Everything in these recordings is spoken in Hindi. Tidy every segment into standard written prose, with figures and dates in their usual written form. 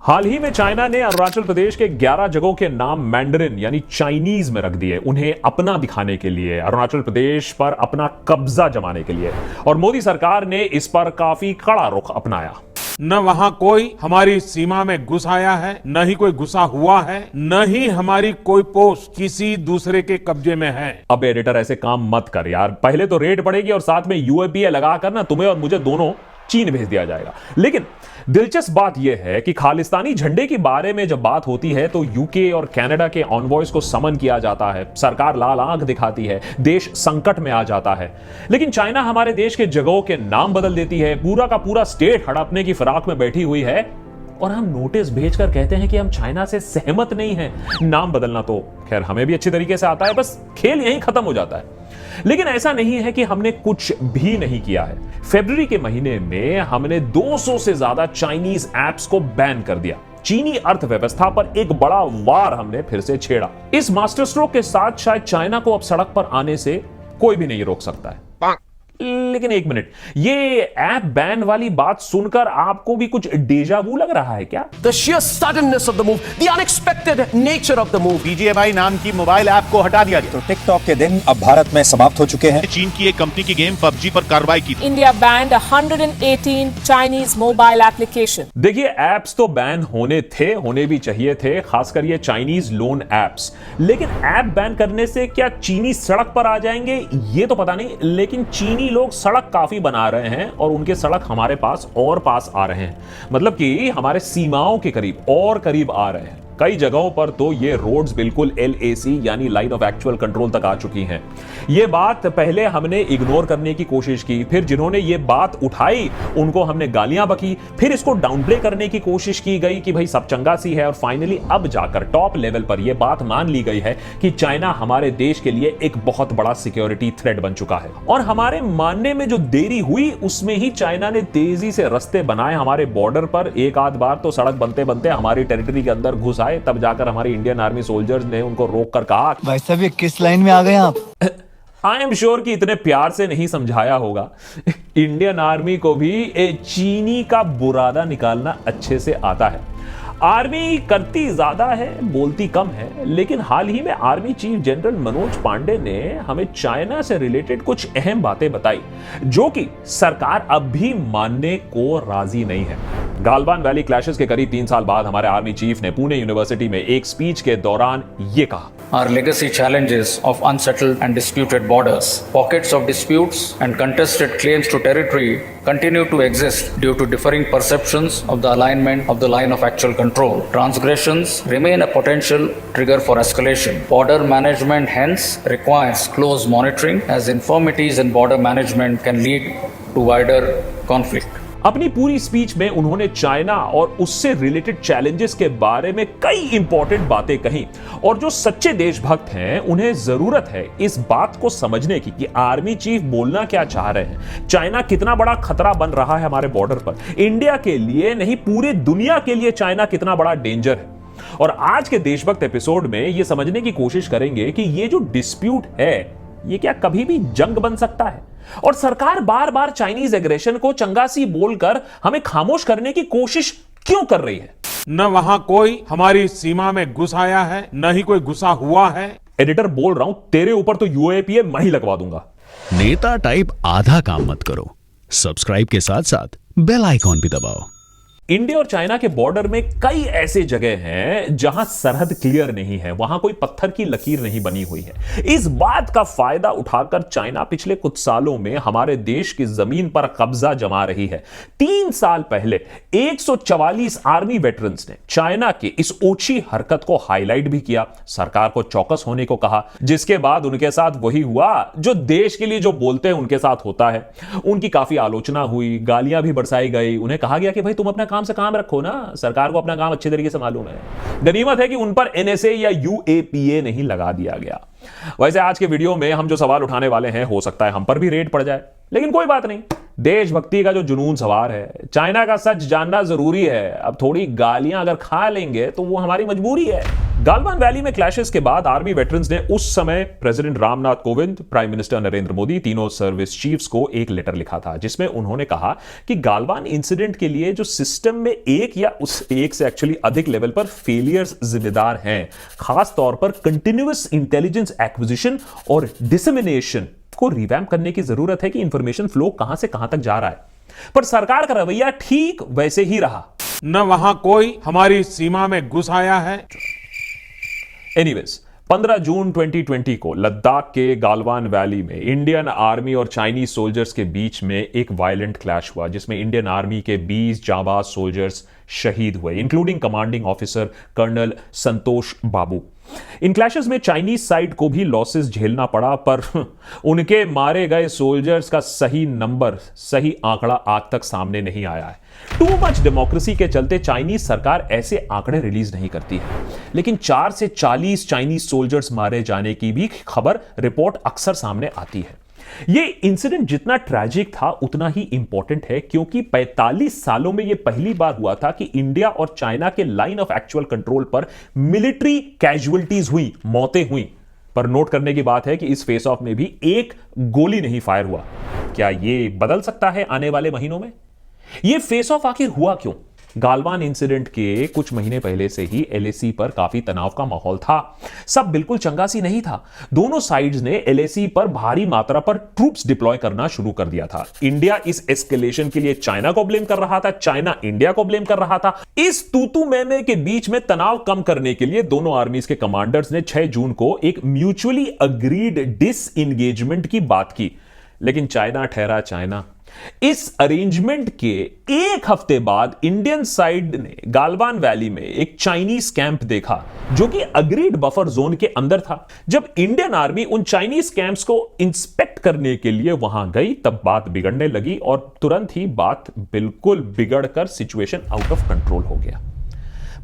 हाल ही में चाइना ने अरुणाचल प्रदेश के 11 जगहों के नाम मैंडरिन यानी चाइनीज में रख दिए, उन्हें अपना दिखाने के लिए, अरुणाचल प्रदेश पर अपना कब्जा जमाने के लिए। और मोदी सरकार ने इस पर काफी कड़ा रुख अपनाया। न वहां कोई हमारी सीमा में घुस आया है, न ही कोई घुसा हुआ है, न ही हमारी कोई पोस्ट किसी दूसरे के कब्जे में है। अब एडिटर ऐसे काम मत कर यार, पहले तो रेड पड़ेगी और साथ में यूएपीए लगाकर ना तुम्हें और मुझे दोनों चीन भेज दिया जाएगा। लेकिन दिलचस्प बात यह है कि खालिस्तानी झंडे के बारे में जब बात होती है तो यूके और कनाडा के ऑनवॉयज को समन किया जाता है, सरकार लाल आंख दिखाती है, देश संकट में आ जाता है। लेकिन चाइना हमारे देश के जगहों के नाम बदल देती है, पूरा का पूरा स्टेट हड़पने की फिराक में बैठी हुई है और हम नोटिस भेजकर कहते हैं कि हम चाइना से सहमत नहीं हैं। नाम बदलना तो खैर हमें भी अच्छी तरीके से आता है, बस खेल यहीं खत्म हो जाता है। लेकिन ऐसा नहीं है कि हमने कुछ भी नहीं किया है। फरवरी के महीने में हमने 200 से ज्यादा चाइनीज ऐप्स को बैन कर दिया। चीनी अर्थव्यवस्था पर एक बड़ा वार हमने फिर से छेड़ा। इस मास्टर स्ट्रोक के साथ शायद चाइना को अब सड़क पर आने से कोई भी नहीं रोक सकता है। लेकिन एक मिनट, ये ऐप बैन वाली बात सुनकर आपको भी कुछ डेजा वू लग रहा है क्या? The sheer suddenness of the move, the unexpected nature of the move. BGMI नाम की मोबाइल ऐप को हटा दिया गया। तो टिकटॉक के दिन अब भारत में समाप्त हो चुके हैं। चीन की एक कंपनी की गेम PUBG पर कार्रवाई की। India banned 118 Chinese mobile application. देखिए, ऐप्स तो बैन होने भी चाहिए थे, खासकर ये चाइनीज लोन ऐप्स। लेकिन ऐप बैन करने से क्या चीनी सड़क पर आ जाएंगे ये तो पता नहीं, लेकिन चीनी लोग सड़क काफी बना रहे हैं और उनके सड़क हमारे पास आ रहे हैं। मतलब कि हमारे सीमाओं के करीब आ रहे हैं। कई जगहों पर तो ये रोड्स बिल्कुल LAC यानी लाइन ऑफ एक्चुअल कंट्रोल तक आ चुकी हैं। ये बात पहले हमने इग्नोर करने की कोशिश की, फिर जिन्होंने ये बात उठाई उनको हमने गालियां बकी, फिर इसको डाउनप्ले करने की कोशिश की गई कि भाई सब चंगा सी है, और फाइनली अब जाकर टॉप लेवल पर यह बात मान ली गई है कि चाइना हमारे देश के लिए एक बहुत बड़ा सिक्योरिटी थ्रेट बन चुका है। और हमारे मानने में जो देरी हुई उसमें ही चाइना ने तेजी से रास्ते बनाए हमारे बॉर्डर पर। एक आध बार तो सड़क बनते बनते हमारी टेरिटरी के अंदर घुस आए, तब जाकर हमारी इंडियन आर्मी सोल्जर्स ने उनको रोक कर कहा, भाई साहब ये किस लाइन में आ गए आप? आई एम श्योर कि इतने प्यार से नहीं समझाया होगा। इंडियन आर्मी को भी चीनी का बुरादा निकालना अच्छे से आता है। आर्मी करती ज्यादा है, बोलती कम है। लेकिन हाल ही में army chief general Manoj Pande ने हमें चाइना से रिलेटेड कुछ अहम बातें बताई जो कि सरकार अब भी मानने को राजी नहीं है। गालवान वैली क्लैशेस के करीब 3 साल बाद हमारे आर्मी चीफ ने पुणे यूनिवर्सिटी में एक स्पीच के दौरान ये कहा, Our legacy challenges of unsettled and disputed borders, pockets of disputes and contested claims to territory continue to exist due to differing perceptions of the alignment of the line of actual control. Transgressions remain a potential trigger for escalation. Border management hence requires close monitoring, as infirmities in border management can lead to wider conflict. अपनी पूरी स्पीच में उन्होंने चाइना और उससे रिलेटेड चैलेंजेस के बारे में कई इंपॉर्टेंट बातें कही। और जो सच्चे देशभक्त हैं उन्हें जरूरत है इस बात को समझने की कि आर्मी चीफ बोलना क्या चाह रहे हैं, चाइना कितना बड़ा खतरा बन रहा है हमारे बॉर्डर पर, इंडिया के लिए नहीं पूरी दुनिया के लिए चाइना कितना बड़ा डेंजर है। और आज के देशभक्त एपिसोड में यह समझने की कोशिश करेंगे कि ये जो डिस्प्यूट है ये क्या कभी भी जंग बन सकता है, और सरकार बार बार चाइनीज एग्रेशन को चंगासी बोलकर हमें खामोश करने की कोशिश क्यों कर रही है। न वहां कोई हमारी सीमा में घुस आया है, न ही कोई घुसा हुआ है। एडिटर बोल रहा हूं, तेरे ऊपर तो यूएपीए मैं ही लगवा दूंगा। नेता टाइप आधा काम मत करो, सब्सक्राइब के साथ साथ बेल आइकॉन भी दबाओ। इंडिया और चाइना के बॉर्डर में कई ऐसे जगह हैं जहां सरहद क्लियर नहीं है, वहां कोई पत्थर की लकीर नहीं बनी हुई है। इस बात का फायदा उठाकर चाइना पिछले कुछ सालों में हमारे देश की जमीन पर कब्जा जमा रही है। 3 साल पहले 144 आर्मी वेटरन्स ने चाइना की इस ओछी हरकत को हाईलाइट भी किया, सरकार को चौकस होने को कहा, जिसके बाद उनके साथ वही हुआ जो देश के लिए जो बोलते हैं उनके साथ होता है। उनकी काफी आलोचना हुई, गालियां भी बरसाई गई, उन्हें कहा गया कि भाई तुम अपना काम से काम रखो ना, सरकार को अपना काम अच्छे तरीके से मालूम है। गनीमत है कि उन पर NSA या UAPA नहीं लगा दिया गया। वैसे आज के वीडियो में हम जो सवाल उठाने वाले हैं हो सकता है हम पर भी रेड पड़ जाए, लेकिन कोई बात नहीं, देशभक्ति का जो जुनून सवार है, चाइना का सच जानना जरूरी है। अब थोड़ी गालियां अगर खा लेंगे तो वो हमारी मजबूरी है। गालवान वैली में क्लैशेस के बाद आर्मी वेटरन्स ने उस समय president Ramnath Kovind, prime minister Narendra Modi, तीनों सर्विस चीफ्स को एक लेटर लिखा था, जिसमें उन्होंने कहा कि गालवान इंसिडेंट के लिए जो सिस्टम में एक या उस एक से एक्चुअली अधिक लेवल पर फेलियर्स जिम्मेदार हैं, खास तौर पर कंटिन्यूअस इंटेलिजेंस एक्विजिशन और डिसेमिनेशन को रिवैम्प करने की जरूरत है कि इंफॉर्मेशन फ्लो कहां से कहां तक जा रहा है। पर सरकार का रवैया ठीक वैसे ही रहा। न वहां कोई हमारी सीमा में घुस आया है। एनीवेज, 15 जून 2020 को लद्दाख के गालवान वैली में इंडियन आर्मी और चाइनीज सोल्जर्स के बीच में एक वायलेंट क्लैश हुआ, जिसमें इंडियन आर्मी के 20 जांबाज सोल्जर्स शहीद हुए, इंक्लूडिंग कमांडिंग ऑफिसर कर्नल संतोष बाबू। इन क्लैशेस में चाइनीज साइड को भी लॉसेस झेलना पड़ा, पर उनके मारे गए सोल्जर्स का सही नंबर, सही आंकड़ा आज तक सामने नहीं आया है। टू मच डेमोक्रेसी के चलते चाइनीज सरकार ऐसे आंकड़े रिलीज नहीं करती है, लेकिन 4 से 40 चाइनीज सोल्जर्स मारे जाने की भी खबर, रिपोर्ट अक्सर सामने आती है। यह इंसिडेंट जितना ट्रैजिक था उतना ही इंपॉर्टेंट है, क्योंकि 45 सालों में यह पहली बार हुआ था कि इंडिया और चाइना के लाइन ऑफ एक्चुअल कंट्रोल पर मिलिट्री कैजुअलिटीज हुई, मौतें हुई। पर नोट करने की बात है कि इस फेस ऑफ में भी एक गोली नहीं फायर हुआ। क्या यह बदल सकता है आने वाले महीनों में? यह फेस ऑफ आखिर हुआ क्यों? गालवान इंसिडेंट के कुछ महीने पहले से ही एलएसी पर काफी तनाव का माहौल था। सब बिल्कुल चंगा सी नहीं था। दोनों साइड्स ने एलएसी पर भारी मात्रा पर ट्रूप्स डिप्लॉय करना शुरू कर दिया था। इंडिया इस एस्केलेशन के लिए चाइना को ब्लेम कर रहा था, चाइना इंडिया को ब्लेम कर रहा था। इस तूतू मैमे के बीच में तनाव कम करने के लिए दोनों आर्मीज के कमांडर्स ने 6 जून को एक म्यूचुअली अग्रीड डिसएंगेजमेंट की बात की, लेकिन चाइना ठहरा चाइना। इस अरेंजमेंट के एक हफ्ते बाद इंडियन साइड ने गालवान वैली में एक चाइनीज कैंप देखा, जो कि अग्रीड बफर जोन के अंदर था। जब इंडियन आर्मी उन चाइनीज कैंप्स को इंस्पेक्ट करने के लिए वहां गई, तब बात बिगड़ने लगी और तुरंत ही बात बिल्कुल बिगड़कर सिचुएशन आउट ऑफ कंट्रोल हो गया।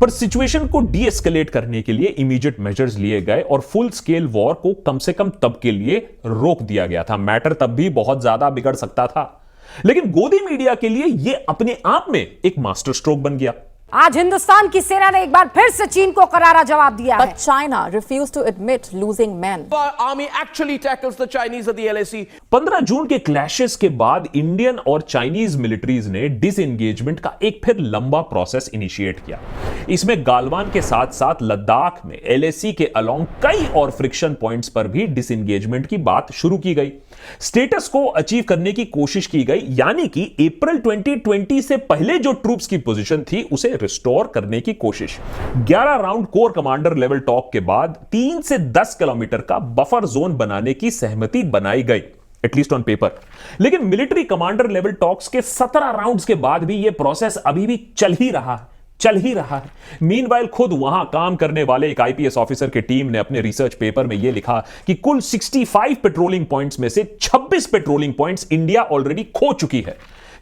पर सिचुएशन को डी एस्केलेट करने के लिए इमीडिएट मेजर्स लिए गए और फुल स्केल वॉर को कम से कम तब के लिए रोक दिया गया था। मैटर तब भी बहुत ज्यादा बिगड़ सकता था, लेकिन गोदी मीडिया के लिए यह अपने आप में एक मास्टर स्ट्रोक बन गया। आज हिंदुस्तान की सेना ने एक बार फिर से चीन को करारा जवाब दिया है। But China refused to admit losing men. Our army actually tackles the Chinese at the LAC. 15 जून के क्लैशेस के बाद इंडियन और चाइनीज मिलिट्रीज ने डिसएंगेजमेंट का एक फिर लंबा प्रोसेस इनिशिएट किया। इसमें गालवान के साथ साथ लद्दाख में एलएसी के अलोंग कई और फ्रिक्शन पॉइंट्स पर भी डिसएंगेजमेंट की बात शुरू की गई। स्टेटस को अचीव करने की कोशिश की गई, यानी कि अप्रैल 2020 से पहले जो ट्रूप्स की पोजीशन थी उसे रिस्टोर करने की कोशिश। 11 round core commander level talk के बाद 3 से 10 किलोमीटर का बफर जोन बनाने की सहमति बनाई गई, एटलीस्ट ऑन पेपर। लेकिन मिलिट्री कमांडर लेवल टॉक्स के 17 राउंड्स के बाद भी यह प्रोसेस अभी भी चल ही रहा है। मीनवाइल खुद वहां काम करने वाले एक आईपीएस ऑफिसर की टीम ने अपने रिसर्च पेपर में यह लिखा कि कुल 65 पेट्रोलिंग पॉइंट्स में से 26 पेट्रोलिंग पॉइंट्स इंडिया ऑलरेडी खो चुकी है।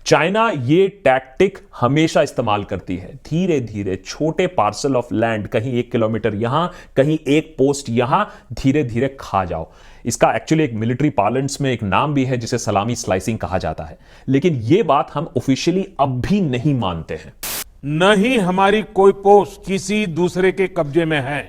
चाइना ये टैक्टिक हमेशा इस्तेमाल करती है, धीरे धीरे छोटे पार्सल ऑफ लैंड, कहीं 1 किलोमीटर यहां, कहीं एक पोस्ट यहां, धीरे धीरे खा जाओ। इसका एक्चुअली एक मिलिट्री पार्लेंट्स में एक नाम भी है जिसे सलामी स्लाइसिंग कहा जाता है, लेकिन यह बात हम ऑफिशियली अब भी नहीं मानते हैं। नहीं हमारी कोई पोस्ट किसी दूसरे के कब्जे में है।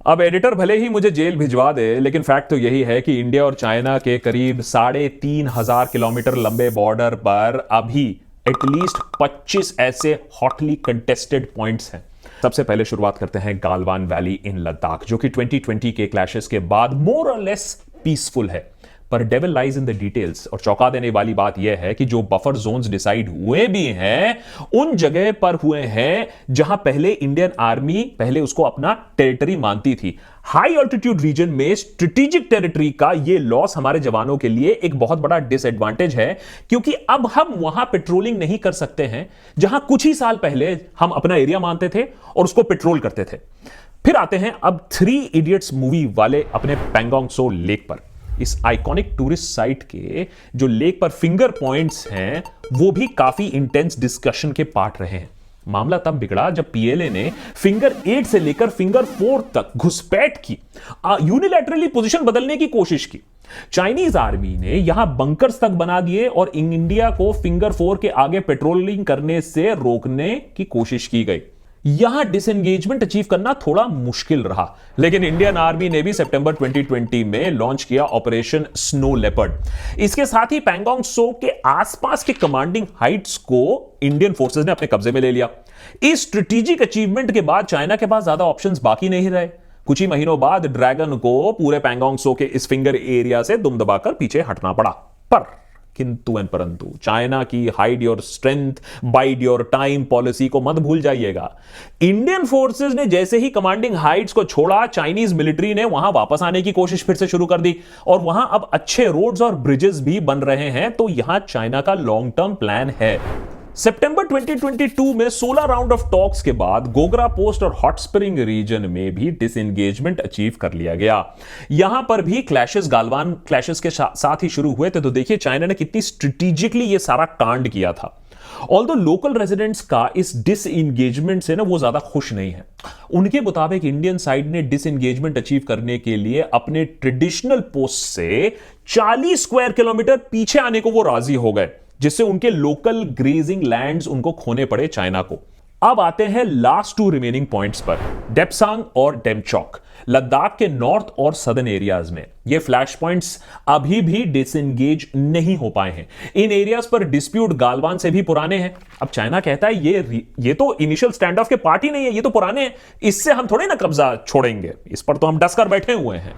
अब एडिटर भले ही मुझे जेल भिजवा दे, लेकिन फैक्ट तो यही है कि इंडिया और चाइना के करीब 3,500 किलोमीटर लंबे बॉर्डर पर अभी एटलीस्ट 25 ऐसे हॉटली कंटेस्टेड पॉइंट्स हैं। सबसे पहले शुरुआत करते हैं गालवान वैली इन लद्दाख, जो कि 2020 के क्लैशेस के बाद मोर और लेस पीसफुल है। पर devil lies in the details. और चौंका देने वाली बात यह है कि जो बफर जोन्स डिसाइड हुए भी हैं, उन जगह पर हुए हैं जहां पहले इंडियन आर्मी पहले उसको अपना टेरिटरी मानती थी। हाई ऑल्टीट्यूड रीजन में स्ट्रेटेजिक टेरिटरी का यह लॉस हमारे जवानों के लिए एक बहुत बड़ा डिसएडवांटेज है, क्योंकि अब हम वहां पेट्रोलिंग नहीं कर सकते हैं जहां कुछ ही साल पहले हम अपना एरिया मानते थे और उसको पेट्रोल करते थे। फिर आते हैं अब 3 इडियट्स मूवी वाले अपने पैंगोंग सो लेक पर। इस आइकॉनिक टूरिस्ट साइट के जो लेक पर फिंगर पॉइंट्स हैं, वो भी काफी इंटेंस डिस्कशन के पार्ट रहे हैं। मामला तब बिगड़ा जब पीएलए ने फिंगर 8 से लेकर फिंगर 4 तक घुसपैठ की, यूनिलैटरली पोजीशन बदलने की कोशिश की। चाइनीज आर्मी ने यहां बंकर्स तक बना दिए और इंडिया को फिंगर 4 के आगे पेट्रोलिंग करने से रोकने की कोशिश की गई। यहां डिसएंगेजमेंट अचीव करना थोड़ा मुश्किल रहा, लेकिन इंडियन आर्मी ने भी सितंबर 2020 में लॉन्च किया ऑपरेशन स्नो लेपर्ड। इसके साथ ही पैंगोंग त्सो के आसपास के कमांडिंग हाइट्स को इंडियन फोर्सेस ने अपने कब्जे में ले लिया। इस स्ट्रेटेजिक अचीवमेंट के बाद चाइना के पास ज्यादा ऑप्शंस बाकी नहीं रहे। कुछ ही महीनों बाद ड्रैगन को पूरे पैंगोंग त्सो के इस फिंगर एरिया से दुम दबाकर पीछे हटना पड़ा। पर किंतु एंड परंतु चाइना की hide your strength wide your time policy को मत भूल जाइएगा। इंडियन फोर्सेस ने जैसे ही कमांडिंग हाइट्स को छोड़ा, चाइनीज मिलिट्री ने वहां वापस आने की कोशिश फिर से शुरू कर दी और वहां अब अच्छे रोड्स और ब्रिजेस भी बन रहे हैं। तो यहां चाइना का लॉन्ग टर्म प्लान है। सितंबर 2022 में 16 राउंड ऑफ टॉक्स के बाद गोगरा पोस्ट और हॉट स्प्रिंग रीजन में भी डिसएंगेजमेंट अचीव कर लिया गया। यहां पर भी क्लैशेस गालवान क्लैशेस के साथ ही शुरू हुए थे। तो देखिए चाइना ने कितनी स्ट्रेटेजिकली ये सारा कांड किया था। ऑल्दो लोकल रेजिडेंट्स का इस डिसएंगेजमेंट से ना वो ज्यादा खुश नहीं है। उनके मुताबिक इंडियन साइड ने डिसएंगेजमेंट अचीव करने के लिए अपने ट्रेडिशनल पोस्ट से 40 स्क्वायर किलोमीटर पीछे आने को वो राजी हो गए, जिससे उनके लोकल ग्रेजिंग लैंड्स उनको खोने पड़े चाइना को। अब आते हैं लास्ट 2 रिमेनिंग पॉइंट्स पर, डेप्सांग और डेमचौक, लद्दाख के नॉर्थ और सदर्न एरियाज में। ये फ्लैश पॉइंट्स अभी भी डिसएंगेज नहीं हो पाए हैं। इन एरियाज पर डिस्प्यूट गालवान से भी पुराने हैं। अब चाइना कहता है ये तो इनिशियल स्टैंड ऑफ के पार्ट ही नहीं है, ये तो पुराने हैं, इससे हम थोड़े ना कब्जा छोड़ेंगे, इस पर तो हम डस कर बैठे हुए हैं।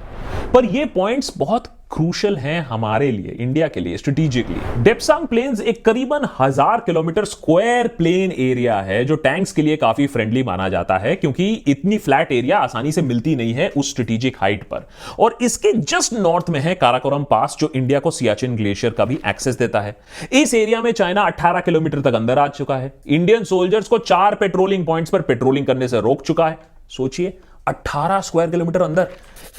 पर ये पॉइंट्स बहुत क्रूशल हैं हमारे लिए, इंडिया के लिए स्ट्रेटेजिकली। डेप्सांग प्लेन्स एक करीबन 1000 किलोमीटर स्क्वायर प्लेन एरिया है जो टैंक्स के लिए काफी फ्रेंडली माना जाता है, क्योंकि इतनी फ्लैट एरिया आसानी से मिलती नहीं है उस स्ट्रेटेजिक हाइट पर। और इसके जस्ट नॉर्थ में है काराकोरम पास, जो इंडिया को सियाचिन ग्लेशियर का भी एक्सेस देता है। इस एरिया में चाइना 18 किलोमीटर तक अंदर आ चुका है। इंडियन सोल्जर्स को 4 पेट्रोलिंग पॉइंट्स पर पेट्रोलिंग करने से रोक चुका है। सोचिए 18 स्क्वायर किलोमीटर अंदर।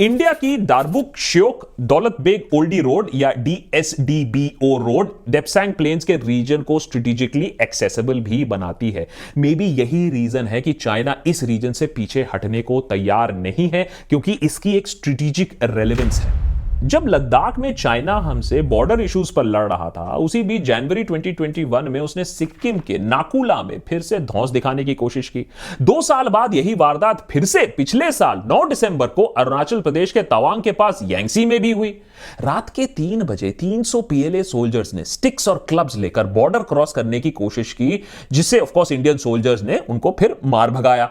इंडिया की दारबुक श्योक दौलत बेग ओल्डी रोड या DSDBO रोड डेप्सांग प्लेन्स के रीजन को स्ट्रेटेजिकली एक्सेसिबल भी बनाती है। मे बी यही रीजन है कि चाइना इस रीजन से पीछे हटने को तैयार नहीं है, क्योंकि इसकी एक स्ट्रेटेजिक रेलेवेंस है। जब लद्दाख में चाइना हमसे बॉर्डर इश्यूज पर लड़ रहा था, उसी बीच जनवरी 2021 में उसने सिक्किम के नाकुला में फिर से धौंस दिखाने की कोशिश की। 2 साल बाद यही वारदात फिर से पिछले साल 9 दिसंबर को अरुणाचल प्रदेश के तवांग के पास यांगसी में भी हुई। रात के 3 बजे 300 PLA सोल्जर्स ने स्टिक्स और क्लब्स लेकर बॉर्डर क्रॉस करने की कोशिश की, जिससे ऑफ कोर्स इंडियन सोल्जर्स ने उनको फिर मार भगाया।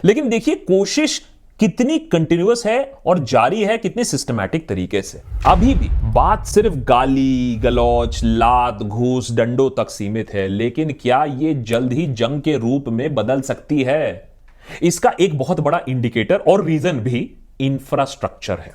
लेकिन देखिए कोशिश कितनी कंटिन्यूअस है और जारी है, कितने सिस्टमैटिक तरीके से। अभी भी बात सिर्फ गाली गलौज लात घूस डंडों तक सीमित है, लेकिन क्या ये जल्द ही जंग के रूप में बदल सकती है? इसका एक बहुत बड़ा इंडिकेटर और रीजन भी इंफ्रास्ट्रक्चर है।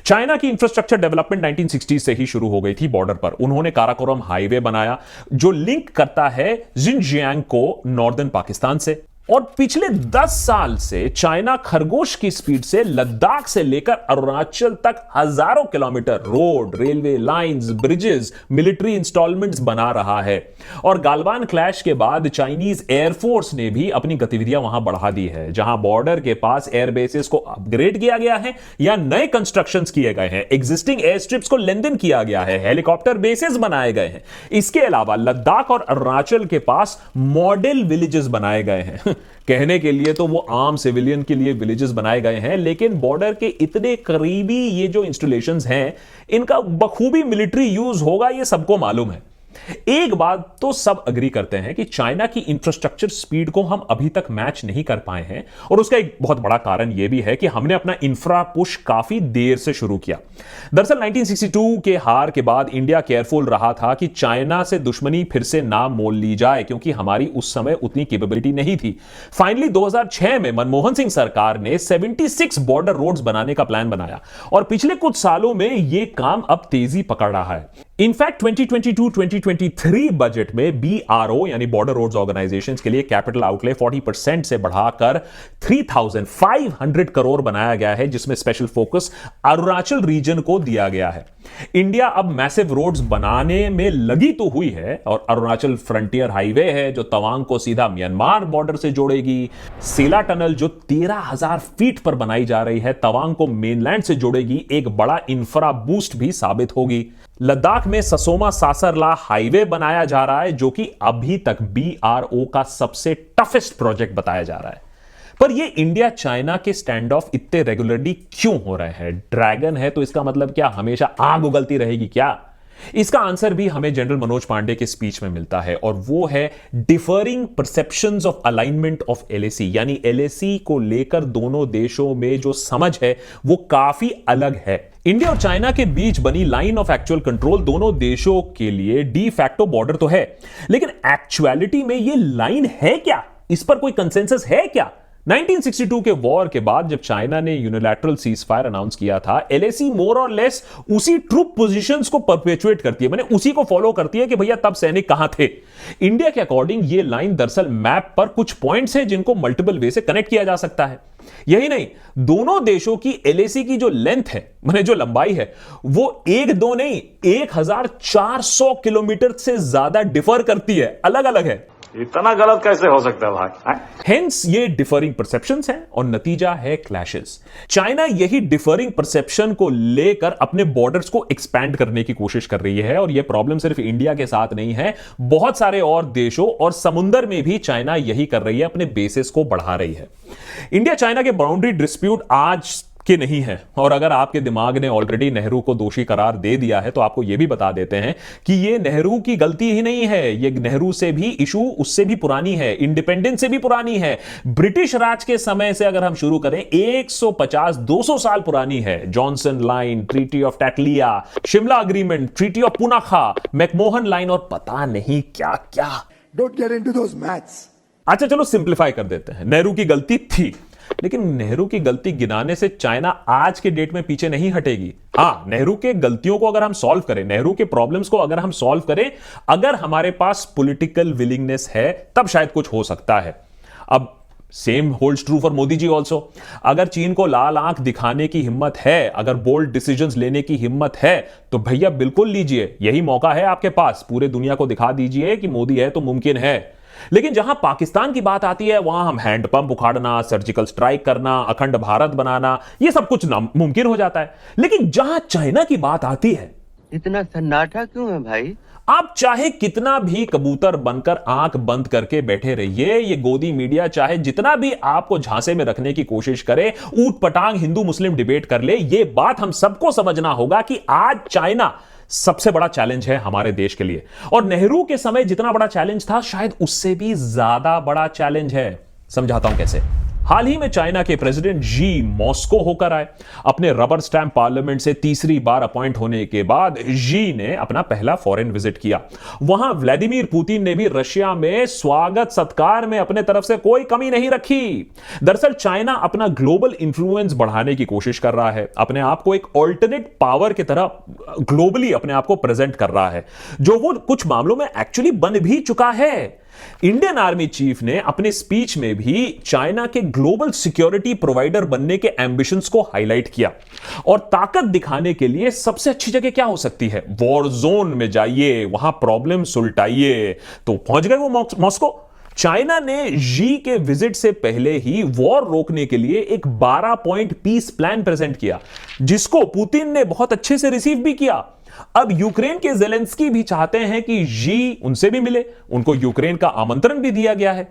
चाइना की इंफ्रास्ट्रक्चर डेवलपमेंट 1960 से ही शुरू हो गई थी बॉर्डर पर। उन्होंने काराकोरम हाईवे बनाया जो लिंक करता है जिनजियांग को नॉर्दर्न पाकिस्तान से। और पिछले 10 साल से चाइना खरगोश की स्पीड से लद्दाख से लेकर अरुणाचल तक हजारों kilometre road, railway lines, bridges, military instalments बना रहा है। और गालवान क्लैश के बाद चाइनीज एयरफोर्स ने भी अपनी गतिविधियां वहां बढ़ा दी है, जहां बॉर्डर के पास एयर बेसेस को अपग्रेड किया गया है या नए कंस्ट्रक्शंस किए गए हैं, एग्जिस्टिंग एयर स्ट्रिप्स को लेंथन किया गया है, हेलीकॉप्टर बेसेस बनाए गए हैं। इसके अलावा लद्दाख और अरुणाचल के पास मॉडल विलेजेस बनाए गए हैं। कहने के लिए तो वो आम सिविलियन के लिए विलेजेस बनाए गए हैं, लेकिन बॉर्डर के इतने करीबी ये जो इंस्टॉलेशंस हैं, इनका बखूबी मिलिट्री यूज होगा, ये सबको मालूम है। एक बात तो सब अग्री करते हैं कि चाइना की इंफ्रास्ट्रक्चर स्पीड को हम अभी तक मैच नहीं कर पाए हैं, और उसका एक बहुत बड़ा कारण यह भी है कि हमने अपना इंफ्रा पुश काफी देर से शुरू किया। दरअसल 1962 के हार के बाद इंडिया केयरफुल रहा था कि चाइना से दुश्मनी फिर से ना मोल ली जाए, क्योंकि हमारी उस समय उतनी कैपेबिलिटी नहीं थी। फाइनली 2006 में मनमोहन सिंह सरकार ने 76 बॉर्डर रोड्स बनाने का प्लान बनाया, और पिछले कुछ सालों में यह काम अब तेजी पकड़ रहा है। इनफैक्ट 2022-2023 बजट में BRO यानी बॉर्डर रोड्स ऑर्गेनाइजेशन के लिए कैपिटल आउटले 40% से बढ़ाकर 3,500 करोड़ बनाया गया है, जिसमें स्पेशल फोकस अरुणाचल रीजन को दिया गया है। इंडिया अब मैसिव रोड्स बनाने में लगी तो हुई है, और अरुणाचल फ्रंटियर हाईवे है जो तवांग को सीधा म्यांमार बॉर्डर से जोड़ेगी। सेला टनल जो 13,000 फीट पर बनाई जा रही है तवांग को मेनलैंड से जोड़ेगी, एक बड़ा इंफ्रा बूस्ट भी साबित होगी। लद्दाख में ससोमा सासरला हाईवे बनाया जा रहा है जो कि अभी तक BRO का सबसे टफेस्ट प्रोजेक्ट बताया जा रहा है। पर ये इंडिया चाइना के स्टैंड ऑफ इतने रेगुलरली क्यों हो रहे हैं? ड्रैगन है तो इसका मतलब क्या हमेशा आग उगलती रहेगी क्या? इसका आंसर भी हमें जनरल मनोज पांडे के स्पीच में मिलता है, और वो है differing perceptions of alignment of LAC। यानी LAC को लेकर दोनों देशों में जो समझ है वो काफी अलग है। इंडिया और चाइना के बीच बनी लाइन ऑफ एक्चुअल कंट्रोल दोनों देशों के लिए डी फैक्टो बॉर्डर तो है, लेकिन एक्चुअलिटी में ये लाइन है क्या? इस पर कोई कंसेंसस है क्या? 1962 के वॉर के बाद जब चाइना ने यूनिलैटरल सीजफायर अनाउंस किया था, LAC मोर और लेस उसी ट्रूप पोजीशंस को परपेचुएट करती है, माने उसी को फॉलो करती है कि भैया तब सैनिक कहां थे। इंडिया के अकॉर्डिंग ये लाइन दरअसल मैप पर कुछ पॉइंट्स हैं जिनको मल्टीपल वे से कनेक्ट किया जा सकता है। यही नहीं, दोनों देशों की LAC की जो लेंथ है, माने जो लंबाई है, वो 1-2 नहीं 1400 किलोमीटर से ज्यादा डिफर करती है, अलग अलग है। इतना गलत कैसे हो सकता है भाई? हेंस ये डिफरिंग परसेप्शंस हैं और नतीजा है क्लैशेस। चाइना यही डिफरिंग परसेप्शन को लेकर अपने बॉर्डर्स को एक्सपैंड करने की कोशिश कर रही है, और यह प्रॉब्लम सिर्फ इंडिया के साथ नहीं है, बहुत सारे और देशों और समुंदर में भी चाइना यही कर रही है, अपने बेसिस को बढ़ा रही है। इंडिया चाइना के बाउंड्री डिस्प्यूट आज के नहीं है, और अगर आपके दिमाग ने ऑलरेडी नेहरू को दोषी करार दे दिया है तो आपको यह भी बता देते हैं कि यह नेहरू की गलती ही नहीं है। यह नेहरू से भी इशू उससे भी पुरानी है, इंडिपेंडेंस से भी पुरानी है, ब्रिटिश राज के समय से अगर हम शुरू करें 150-200 साल पुरानी है। Johnson line, treaty of Titalia, Shimla agreement, treaty of Punakha, McMahon line और पता नहीं क्या क्या। Don't get into those maths. अच्छा चलो सिंप्लीफाई कर देते हैं, नेहरू की गलती थी, लेकिन नेहरू की गलती गिनाने से चाइना आज के डेट में पीछे नहीं हटेगी। हां, नेहरू के गलतियों को अगर हम सॉल्व करें, नेहरू के प्रॉब्लम्स को अगर हम सॉल्व करें, अगर हमारे पास पॉलिटिकल विलिंगनेस है, तब शायद कुछ हो सकता है। अब same holds true for Modi ji also. अगर चीन को लाल आंख दिखाने की हिम्मत है, अगर बोल्ड डिसीजंस लेने की हिम्मत है, तो भैया बिल्कुल लीजिए, यही मौका है आपके पास। पूरे दुनिया को दिखा दीजिए कि मोदी है तो मुमकिन है। लेकिन जहां पाकिस्तान की बात आती है, वहां हम हैंडपंप उखाड़ना, सर्जिकल स्ट्राइक करना, अखंड भारत बनाना, यह सब कुछ मुमकिन हो जाता है। लेकिन जहां चाइना की बात आती है, इतना सन्नाटा क्यों है भाई? आप चाहे कितना भी कबूतर बनकर आंख बंद करके बैठे रहिए, ये गोदी मीडिया चाहे जितना भी आपको झांसे में रखने की कोशिश करे, ऊट पटांग हिंदू मुस्लिम डिबेट कर ले, ये बात हम सबको समझना होगा कि आज चाइना सबसे बड़ा चैलेंज है हमारे देश के लिए, और नेहरू के समय जितना बड़ा चैलेंज था, शायद उससे भी ज्यादा बड़ा चैलेंज है। समझाता हूं कैसे। हाल ही में चाइना के प्रेसिडेंट जी मॉस्को होकर आए। अपने रबर स्टैंप पार्लियामेंट से तीसरी बार अपॉइंट होने के बाद जी ने अपना पहला फॉरेन विजिट किया। वहां व्लादिमीर पुतिन ने भी रशिया में स्वागत सत्कार में अपने तरफ से कोई कमी नहीं रखी। दरअसल चाइना अपना ग्लोबल इंफ्लुएंस बढ़ाने की कोशिश कर रहा है, अपने आप को एक ऑल्टरनेट पावर की तरह ग्लोबली अपने आप को प्रेजेंट कर रहा है, जो वो कुछ मामलों में एक्चुअली बन भी चुका है। इंडियन आर्मी चीफ ने अपने स्पीच में भी चाइना के ग्लोबल सिक्योरिटी प्रोवाइडर बनने के एंबिशंस को हाईलाइट किया, और ताकत दिखाने के लिए सबसे अच्छी जगह क्या हो सकती है? वॉर जोन में जाइए, वहां प्रॉब्लम सुलटाइए। तो पहुंच गए वो मॉस्को। चाइना ने जी के विजिट से पहले ही वॉर रोकने के लिए एक 12 पॉइंट पीस प्लान प्रेजेंट किया, जिसको पुतिन ने बहुत अच्छे से रिसीव भी किया। अब यूक्रेन के ज़ेलेंस्की भी चाहते हैं कि जी उनसे भी मिले, उनको यूक्रेन का आमंत्रण भी दिया गया है।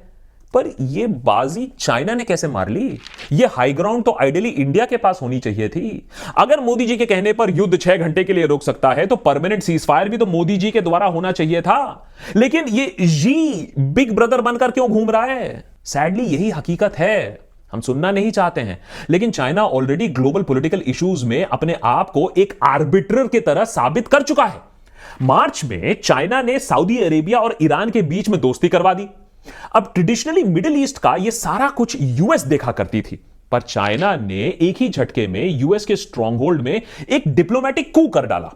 पर यह बाजी चाइना ने कैसे मार ली? यह हाई ग्राउंड तो आइडियली इंडिया के पास होनी चाहिए थी। अगर मोदी जी के कहने पर युद्ध 6 घंटे के लिए रुक सकता है, तो परमानेंट सीजफायर भी तो मोदी जी के द्वारा होना चाहिए था। लेकिन ये जी बिग ब्रदर बनकर क्यों घूम रहा है? सैडली यही हकीकत है, हम सुनना नहीं चाहते हैं, लेकिन China already global political issues में अपने आप को एक आर्बिट्रर की तरह साबित कर चुका है। मार्च में चाइना ने सऊदी अरेबिया और ईरान के बीच में दोस्ती करवा दी। अब ट्रेडिशनली मिडिल ईस्ट का यह सारा कुछ यूएस देखा करती थी, पर चाइना ने एक ही झटके में यूएस के स्ट्रॉन्गहोल्ड में एक डिप्लोमेटिक कू कर डाला।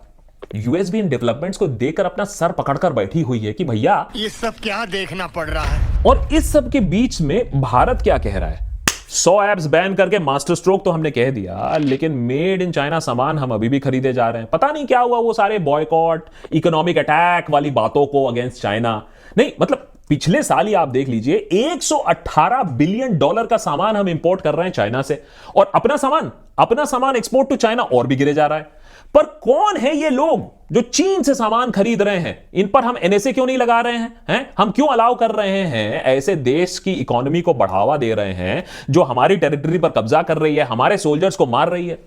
यूएस भी इन डेवलपमेंट्स को देखकर अपना सर पकड़कर बैठी हुई है कि भैया ये सब क्या देखना पड़ रहा है। और इस सब के बीच में भारत क्या कह रहा है? 100 ऐप्स बैन करके मास्टर स्ट्रोक तो हमने कह दिया, लेकिन मेड इन चाइना सामान हम अभी भी खरीदे जा रहे हैं। पता नहीं क्या हुआ वो सारे बॉयकॉट, इकोनॉमिक अटैक वाली बातों को अगेंस्ट चाइना। नहीं मतलब पिछले साल ही आप देख लीजिए, 118 बिलियन डॉलर का सामान हम इंपोर्ट कर रहे हैं चाइना से, और अपना सामान एक्सपोर्ट टू चाइना और भी गिरे जा रहा है। पर कौन है ये लोग जो चीन से सामान खरीद रहे हैं? इन पर हम एनएसए क्यों नहीं लगा रहे हैं? हम क्यों अलाउ कर रहे हैं? ऐसे देश की इकोनॉमी को बढ़ावा दे रहे हैं जो हमारी टेरिटरी पर कब्जा कर रही है, हमारे सोल्जर्स को मार रही है।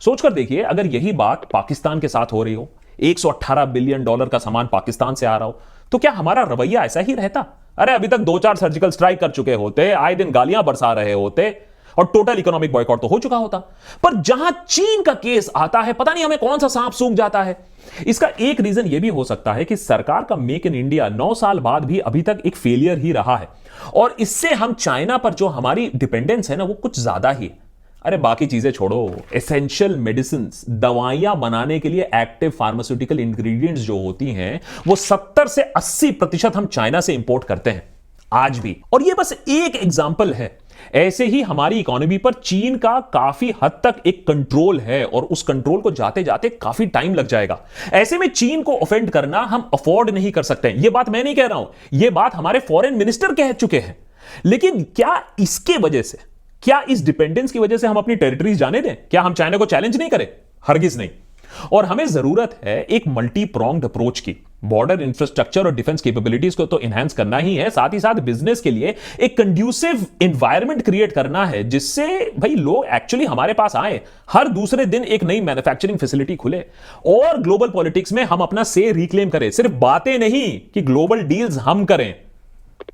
सोचकर देखिए, अगर यही बात पाकिस्तान के साथ हो रही हो, 118 बिलियन डॉलर का सामान पाकिस्तान से आ रहा हो, तो क्या हमारा रवैया ऐसा ही रहता? अरे अभी तक 2-4 सर्जिकल स्ट्राइक कर चुके होते, आए दिन गालियां बरसा रहे होते, और टोटल इकोनॉमिक बॉयकॉट तो हो चुका होता। पर जहां चीन का केस आता है, पता नहीं हमें कौन सा सांप सूख जाता है। इसका एक रीजन यह भी हो सकता है कि सरकार का मेक इन इंडिया 9 साल बाद भी अभी तक एक फेलियर ही रहा है, और इससे हम चाइना पर जो हमारी डिपेंडेंस है ना, वो कुछ ज्यादा ही। अरे बाकी चीजें छोड़ो, एसेंशियल मेडिसिन, दवाइयां बनाने के लिए एक्टिव फार्मास्यूटिकल इंग्रेडिएंट्स जो होती हैं, वो 70 से 80% हम चाइना से इंपोर्ट करते हैं आज भी। और ये बस एक एग्जांपल है। ऐसे ही हमारी इकोनॉमी पर चीन का काफी हद तक एक कंट्रोल है, और उस कंट्रोल को जाते जाते काफी टाइम लग जाएगा। ऐसे में चीन को ऑफेंड करना हम अफोर्ड नहीं कर सकते। यह बात मैं नहीं कह रहा हूं, यह बात हमारे फॉरेन मिनिस्टर कह चुके हैं। लेकिन क्या इसके वजह से, क्या इस डिपेंडेंस की वजह से हम अपनी टेरिटरीज जाने दें? क्या हम चाइना को चैलेंज नहीं करें? हरगिज नहीं। और हमें जरूरत है एक मल्टी प्रोंग्ड अप्रोच की। बॉर्डर इंफ्रास्ट्रक्चर और डिफेंस कैपेबिलिटीज को तो एनहांस करना ही है, साथ ही साथ बिजनेस के लिए एक कंड्यूसिव एनवायरनमेंट क्रिएट करना है, जिससे भाई लोग एक्चुअली हमारे पास आए, हर दूसरे दिन एक नई मैन्युफैक्चरिंग फैसिलिटी खुले, और ग्लोबल पॉलिटिक्स में हम अपना से रिक्लेम करें। सिर्फ बातें नहीं कि ग्लोबल डील्स हम करें,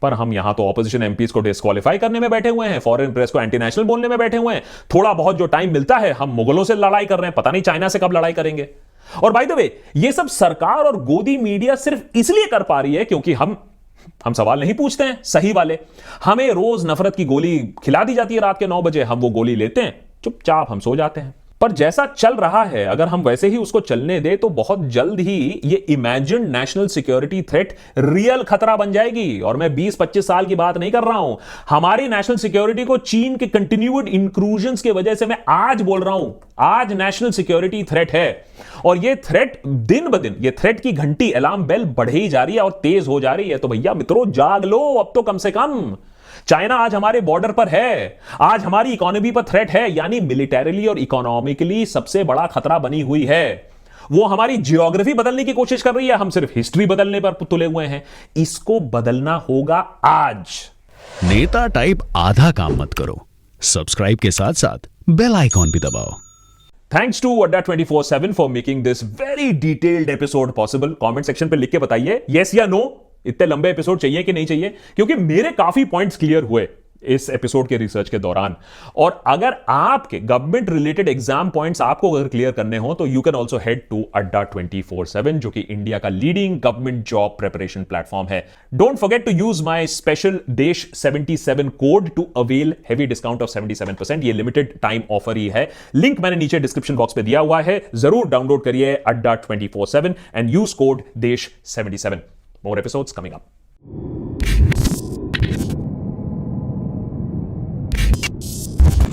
पर हम यहां तो ऑपोजिशन एमपीज को डिस्क्वालीफाई करने में बैठे हुए हैं, फॉरेन प्रेस को एंटी नेशनल बोलने में बैठे हुए हैं। थोड़ा बहुत जो टाइम मिलता है हम मुगलों से लड़ाई कर रहे हैं, पता नहीं चाइना से कब लड़ाई करेंगे। और बाय द वे, ये सब सरकार और गोदी मीडिया सिर्फ इसलिए कर पा रही है क्योंकि हम सवाल नहीं पूछते हैं सही वाले। हमें रोज नफरत की गोली खिला दी जाती है रात के 9 बजे, हम वो गोली लेते हैं, चुपचाप हम सो जाते हैं। पर जैसा चल रहा है, अगर हम वैसे ही उसको चलने दें तो बहुत जल्द ही ये imagined national security threat real खतरा बन जाएगी। और मैं 20-25 साल की बात नहीं कर रहा हूं, हमारी नेशनल सिक्योरिटी को चीन के कंटिन्यूड इंक्लूजन्स की वजह से मैं आज बोल रहा हूं, आज नेशनल सिक्योरिटी थ्रेट है। और ये थ्रेट दिन ब दिन, ये थ्रेट की घंटी, अलार्म बेल बढ़े ही जा रही है और तेज हो जा रही है। तो भैया मित्रों, जाग लो अब तो कम से कम। चाइना आज हमारे बॉर्डर पर है, आज हमारी इकोनॉमी पर थ्रेट है, यानी मिलिटरीली और इकोनॉमिकली सबसे बड़ा खतरा बनी हुई है। वो हमारी जियोग्राफी बदलने की कोशिश कर रही है, हम सिर्फ हिस्ट्री बदलने पर तुले हुए हैं। इसको बदलना होगा आज। नेता टाइप आधा काम मत करो, सब्सक्राइब के साथ साथ बेल आइकॉन भी दबाओ। Thanks to Adda 24/7 for making this very detailed episode possible. Comment section पे लिख के बताइए यस या नो, इतने लंबे एपिसोड चाहिए कि नहीं चाहिए, क्योंकि मेरे काफी पॉइंट्स क्लियर हुए इस एपिसोड के रिसर्च के दौरान। और अगर आपके गवर्नमेंट रिलेटेड एग्जाम पॉइंट्स आपको अगर क्लियर करने हो तो you can also head to Adda 24/7, जो कि इंडिया का leading government job preparation platform है। Don't forget to use my special Desh 77 code to avail heavy discount of 77%। ये लिमिटेड टाइम ऑफर ही है, लिंक मैंने नीचे डिस्क्रिप्शन बॉक्स पे दिया हुआ है। जरूर डाउनलोड करिए अड्डा 24/7 एंड यूज कोड देश 77। More episodes coming up.